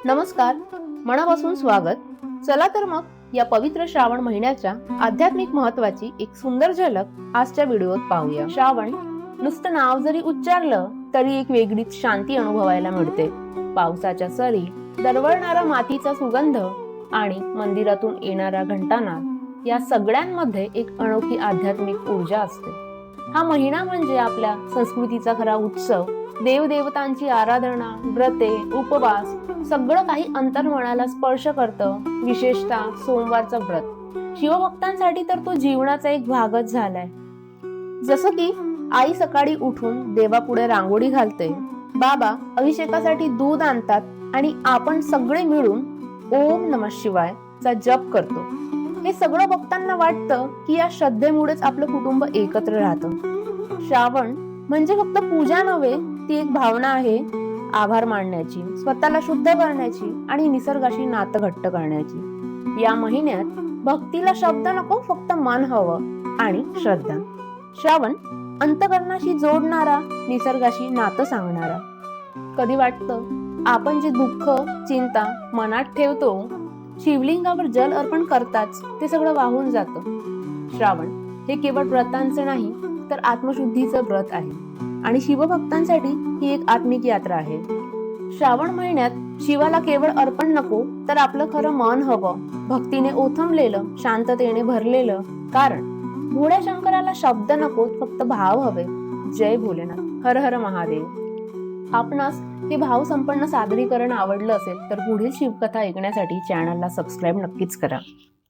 नमस्कार, मनापासून स्वागत. चला तर मग या पवित्र श्रावण महिन्याच्या आध्यात्मिक महत्वाची एक सुंदर झलक आजच्या व्हिडिओत पाहूया. श्रावण नुसतं नाव जरी उच्चारलं तरी एक वेगळीच शांती अनुभवायला मिळते. पावसाच्या सरी, दरवळणारा मातीचा सुगंध आणि मंदिरातून येणारा घंटानाद या सगळ्यांमध्ये एक अनोखी आध्यात्मिक ऊर्जा असते. हा महिना म्हणजे आपल्या संस्कृतीचा खरा उत्सव. देवदेवतांची आराधना, व्रते, उपवास सगळं काही अंतर्मनाला स्पर्श करतं. विशेषतः सोमवारचं व्रत शिवभक्तांसाठी तर तो जीवनाचा एक भागच झालाय. जसं की आई सकाळी उठून देवापुढे रांगोळी घालते, बाबा अभिषेकासाठी दूध आणतात आणि आपण सगळे मिळून ओम नमः शिवाय चा जप करतो. हे सगळं बघताना वाटतं की या श्रद्धेमुळेच आपलं कुटुंब एकत्र राहतं. श्रावण म्हणजे फक्त पूजा नव्हे, ती एक भावना आहे आभार मानण्याची, स्वतःला शुद्ध करण्याची आणि निसर्गाशी नातं घट्ट करण्याची. या महिन्यात भक्तीला शब्द नको, फक्त मन हवं आणि श्रद्धा. श्रावण अंतकरणाशी जोडणारा, निसर्गाशी नातं सांगणारा. कधी वाटतं आपण जे दुःख, चिंता मनात ठेवतो, शिवलिंगावर जल अर्पण करताच ते सगळं वाहून जातं. श्रावण हे केवळ व्रतांचे नाही तर आत्मशुद्धीचं व्रत आहे आणि शिवभक्तांसाठी ही एक आत्मिक यात्रा आहे. श्रावण महिन्यात शिवाला केवळ अर्पण नको, तर आपलं खरं मन हवं, भक्तीने ओथंबलेलं, शांततेने भरलेलं. कारण भोळ्या शंकराला शब्द नकोत, फक्त भाव हवे. जय भोलेनाथ, हर हर महादेव. आपणास हे भाव संपन्न सादरीकरण आवडलं असेल तर पुढील शिवकथा ऐकण्यासाठी चॅनलला सबस्क्राईब नक्कीच करा.